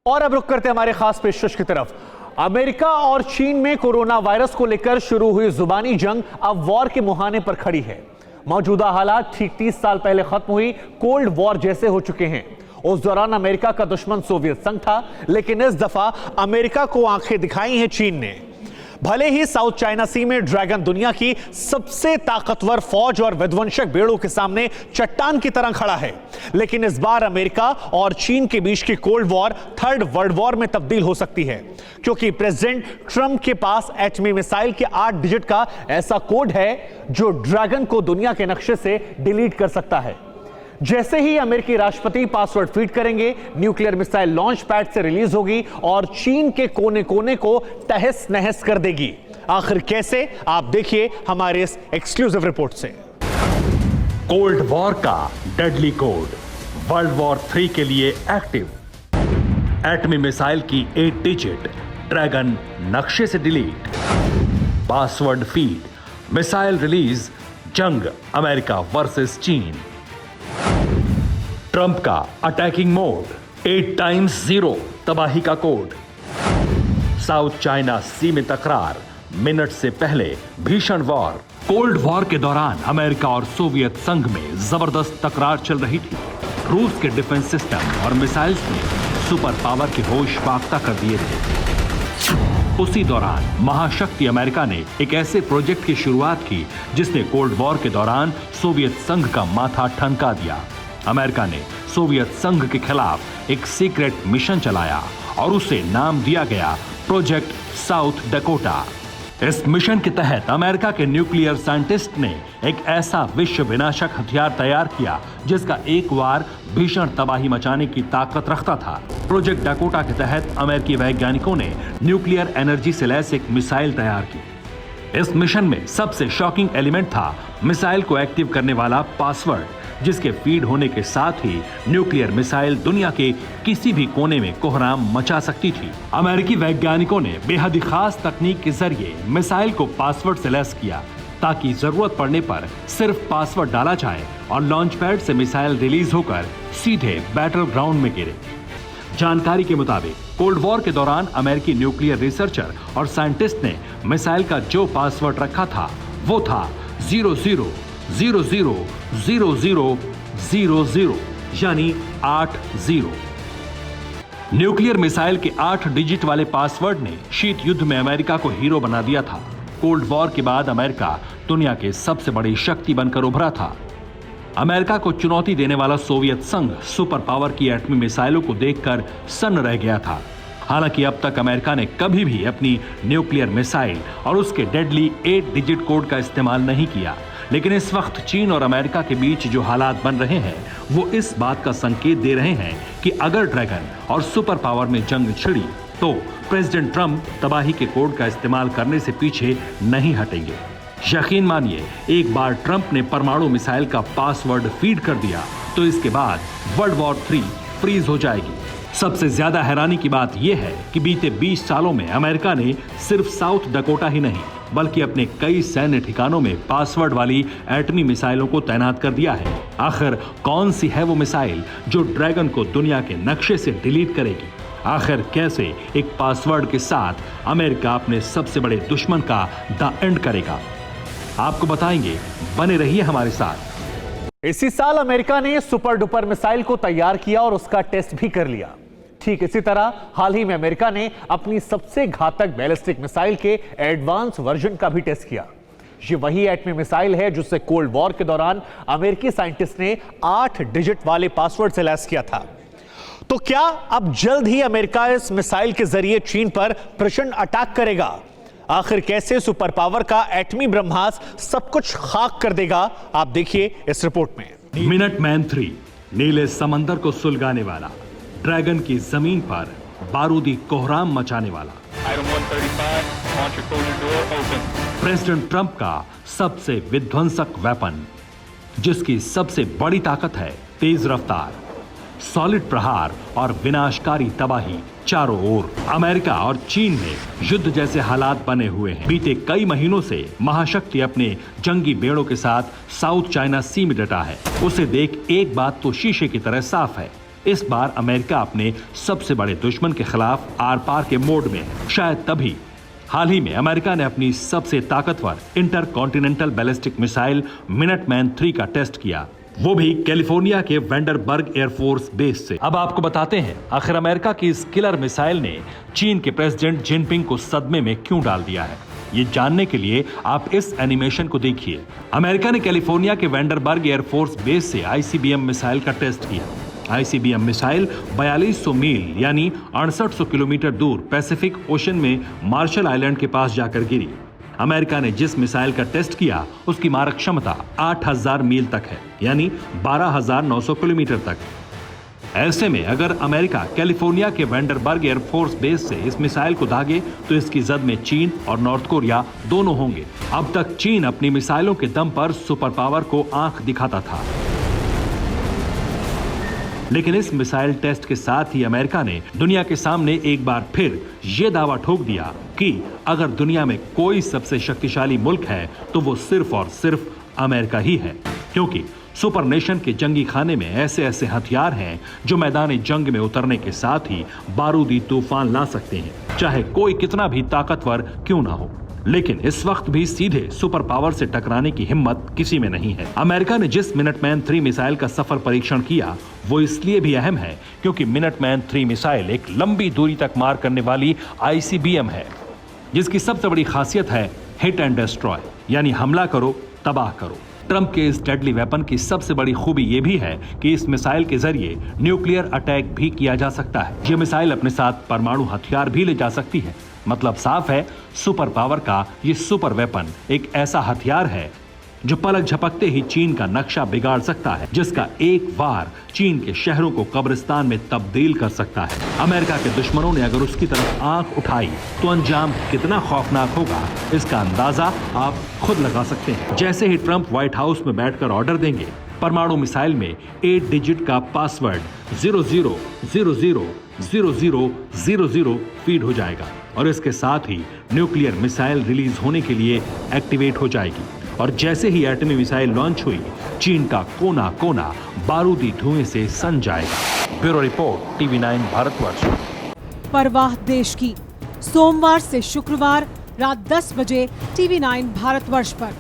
और अब रुक करते हमारे खास पेशकश की तरफ। अमेरिका और चीन में कोरोना वायरस को लेकर शुरू हुई जुबानी जंग अब वॉर के मुहाने पर खड़ी है। मौजूदा हालात ठीक 30 साल पहले खत्म हुई कोल्ड वॉर जैसे हो चुके हैं। उस दौरान अमेरिका का दुश्मन सोवियत संघ था, लेकिन इस दफा अमेरिका को आंखें दिखाई हैं चीन ने। भले ही साउथ चाइना सी में ड्रैगन दुनिया की सबसे ताकतवर फौज और विध्वंसक बेड़ों के सामने चट्टान की तरह खड़ा है, लेकिन इस बार अमेरिका और चीन के बीच की cold war third world war में तब्दील हो सकती है, क्योंकि प्रेसिडेंट ट्रंप के पास एटमी मिसाइल के 8 डिजिट का ऐसा कोड है जो ड्रैगन को दुनिया के नक्शे से डिलीट कर सकता है। जैसे ही अमेरिकी राष्ट्रपति पासवर्ड फीड करेंगे, न्यूक्लियर मिसाइल लॉन्च पैड से रिलीज होगी और चीन के कोने कोने को तहस नहस कर देगी। आखिर कैसे, आप देखिए हमारे इस एक्सक्लूसिव रिपोर्ट से। कोल्ड वॉर का डेडली कोड वर्ल्ड वॉर 3 के लिए एक्टिव। एटमी मिसाइल की 8 डिजिट ड्रैगन नक्शे से delete. Password feed, missile release, जंग अमेरिका वर्सेस चीन। ट्रंप का अटैकिंग मोड 8x0 तबाही का कोड। साउथ चाइना सी में तकरार, मिनट से पहले भीषण वॉर। कोल्ड वॉर के दौरान अमेरिका और सोवियत संघ में जबरदस्त तकरार चल रही थी। रूस के डिफेंस सिस्टम और मिसाइल्स ने सुपर पावर के होश बाख्ता कर दिए थे। उसी दौरान महाशक्ति अमेरिका ने एक ऐसे प्रोजेक्ट की शुरुआत की जिसने कोल्ड वॉर के दौरान सोवियत संघ का माथा ठनका दिया। अमेरिका ने सोवियत संघ के खिलाफ एक सीक्रेट मिशन चलाया और उसे नाम दिया गया प्रोजेक्ट साउथ डकोटा। इस मिशन के तहत अमेरिका के न्यूक्लियर साइंटिस्ट ने एक ऐसा विश्व विनाशक हथियार तैयार किया जिसका एक वार भीषण तबाही मचाने की ताकत रखता था। प्रोजेक्ट डकोटा के तहत अमेरिकी वैज्ञानिकों ने न्यूक्लियर एनर्जी से लैस एक मिसाइल तैयार की। इस मिशन में सबसे शॉकिंग एलिमेंट था मिसाइल को एक्टिव करने वाला पासवर्ड, जिसके फीड होने के साथ ही न्यूक्लियर मिसाइल दुनिया के किसी भी कोने में कोहराम मचा सकती थी। अमेरिकी वैज्ञानिकों ने बेहद ही खास तकनीक के जरिए मिसाइल को पासवर्ड से लैस किया ताकि जरूरत पड़ने पर सिर्फ पासवर्ड डाला जाए और लॉन्च पैड से मिसाइल रिलीज होकर सीधे बैटल ग्राउंड में गिरे। जानकारी के मुताबिक कोल्ड वॉर के दौरान अमेरिकी न्यूक्लियर रिसर्चर और साइंटिस्ट ने मिसाइल का जो पासवर्ड रखा था वो था 00000000 यानी 80। न्यूक्लियर मिसाइल के 8 डिजिट वाले पासवर्ड ने शीत युद्ध में अमेरिका को हीरो बना दिया था। कोल्ड वॉर के बाद अमेरिका दुनिया के सबसे बड़ी शक्ति बनकर उभरा था। अमेरिका को चुनौती देने वाला सोवियत संघ सुपर पावर की एटमी मिसाइलों को देखकर सन्न रह गया था। हालांकि अब तक अमेरिका ने कभी भी अपनी न्यूक्लियर मिसाइल और उसके डेडली 8 डिजिट कोड का इस्तेमाल नहीं किया, लेकिन इस वक्त चीन और अमेरिका के बीच जो हालात बन रहे हैं वो इस बात का संकेत दे रहे हैं कि अगर ड्रैगन और सुपर पावर में जंग छिड़ी तो प्रेसिडेंट ट्रंप तबाही के कोड का इस्तेमाल करने से पीछे नहीं हटेंगे। यकीन मानिए, एक बार ट्रंप ने परमाणु मिसाइल का पासवर्ड फीड कर दिया तो इसके बाद वर्ल्ड वॉर 3 फ्रीज हो जाएगी। सबसे ज्यादा हैरानी की बात यह है कि बीते 20 सालों में अमेरिका ने सिर्फ साउथ डकोटा ही नहीं बल्कि अपने कई सैन्य ठिकानों में पासवर्ड वाली एटमी मिसाइलों को तैनात कर दिया है। आखिर कौन सी है वो मिसाइल जो ड्रैगन को दुनिया के नक्शे से डिलीट करेगी? आखिर कैसे एक पासवर्ड के साथ अमेरिका अपने सबसे बड़े दुश्मन का द एंड करेगा? आपको बताएंगे, बने रहिए हमारे साथ। इसी साल अमेरिका ने सुपर डुपर मिसाइल को तैयार किया और उसका टेस्ट भी कर लिया। ठीक इसी तरह हाल ही में अमेरिका ने अपनी सबसे घातक बैलिस्टिक मिसाइल के एडवांस वर्जन का भी टेस्ट किया। ये वही एटमी मिसाइल है जिसे कोल्ड वॉर के दौरान अमेरिकी साइंटिस्ट ने 8 डिजिट वाले पासवर्ड से लैस किया था। तो क्या अब जल्द ही अमेरिका इस मिसाइल के जरिए चीन पर प्रचंड अटैक करेगा? आखिर कैसे सुपर पावर का एटमी ब्रह्मास्त्र सब कुछ खाक कर देगा? आप देखिए इस रिपोर्ट में। मिनटमैन 3 नीले समंदर को सुलगाने वाला, ड्रैगन की जमीन पर बारूदी कोहराम मचाने वाला, प्रेसिडेंट ट्रंप का सबसे विध्वंसक वेपन, जिसकी सबसे बड़ी ताकत है तेज रफ्तार, सॉलिड प्रहार और विनाशकारी तबाही। चारों ओर अमेरिका और चीन में युद्ध जैसे हालात बने हुए हैं। बीते कई महीनों से महाशक्ति अपने जंगी बेड़ों के साथ साउथ चाइना सी में डटा है। उसे देख एक बात तो शीशे की तरह साफ है, इस बार अमेरिका अपने सबसे बड़े दुश्मन के खिलाफ आर पार के मोड में है। शायद तभी हाल ही में अमेरिका ने अपनी सबसे ताकतवर इंटरकॉन्टिनेंटल बैलिस्टिक मिसाइल मिनटमैन 3 का टेस्ट किया, वो भी कैलिफोर्निया के वेंडरबर्ग एयरफोर्स बेस से। अब आपको बताते हैं आखिर अमेरिका की इस किलर मिसाइल ने चीन के प्रेसिडेंट जिनपिंग को सदमे में क्यों डाल दिया है। ये जानने के लिए आप इस एनिमेशन को देखिए। अमेरिका ने कैलिफोर्निया के वेंडरबर्ग एयरफोर्स बेस से आईसीबीएम मिसाइल का टेस्ट किया। आईसीबीएम मिसाइल 4200 मील यानी 6800 किलोमीटर दूर पैसिफिक ओशन में मार्शल आइलैंड के पास जाकर गिरी। अमेरिका ने जिस मिसाइल का टेस्ट किया उसकी मारक क्षमता 8000 मील तक है, यानी 12900 किलोमीटर तक। ऐसे में अगर अमेरिका कैलिफोर्निया के वेंडरबर्ग एयरफोर्स बेस से इस मिसाइल को दागे तो इसकी जद में चीन और नॉर्थ कोरिया दोनों होंगे। अब तक चीन अपनी मिसाइलों के दम पर सुपर पावर को आंख दिखाता था, लेकिन इस मिसाइल टेस्ट के साथ ही अमेरिका ने दुनिया के सामने एक बार फिर यह दावा ठोक दिया कि अगर दुनिया में कोई सबसे शक्तिशाली मुल्क है तो वो सिर्फ और सिर्फ अमेरिका ही है, क्योंकि सुपर नेशन के जंगी खाने में ऐसे ऐसे हथियार हैं जो मैदानी जंग में उतरने के साथ ही बारूदी तूफान ला सकते हैं, चाहे कोई कितना भी ताकतवर क्यों ना हो। लेकिन इस वक्त भी सीधे सुपर पावर से टकराने की हिम्मत किसी में नहीं है। अमेरिका ने जिस मिनटमैन 3 मिसाइल का सफल परीक्षण किया वो इसलिए भी अहम है क्योंकि मिनटमैन 3 मिसाइल एक लंबी दूरी तक मार करने वाली आईसीबीएम है, जिसकी सबसे बड़ी खासियत है हिट एंड डिस्ट्रॉय, यानी हमला करो तबाह करो। ट्रंप के इस डेडली वेपन की सबसे बड़ी खूबी यह भी है कि इस मिसाइल के जरिए न्यूक्लियर अटैक भी किया जा सकता है। यह मिसाइल अपने साथ परमाणु हथियार भी ले जा सकती है। मतलब साफ है, सुपर पावर का ये सुपर वेपन एक ऐसा हथियार है जो पलक झपकते ही चीन का नक्शा बिगाड़ सकता है, जिसका एक वार चीन के शहरों को कब्रिस्तान में तब्दील कर सकता है। अमेरिका के दुश्मनों ने अगर उसकी तरफ आंख उठाई तो अंजाम कितना खौफनाक होगा इसका अंदाजा आप खुद लगा सकते हैं। जैसे ही ट्रंप व्हाइट हाउस में बैठकर ऑर्डर देंगे, परमाणु मिसाइल में 8 डिजिट का पासवर्ड 00000000 फीड हो जाएगा और इसके साथ ही न्यूक्लियर मिसाइल रिलीज होने के लिए एक्टिवेट हो जाएगी। और जैसे ही एटमी मिसाइल लॉन्च हुई, चीन का कोना कोना बारूदी धुएं से सन जाएगा। Bureau report, TV9 Bharatvarsh. परवाह देश की, सोमवार से शुक्रवार रात 10 बजे TV9 भारतवर्ष पर।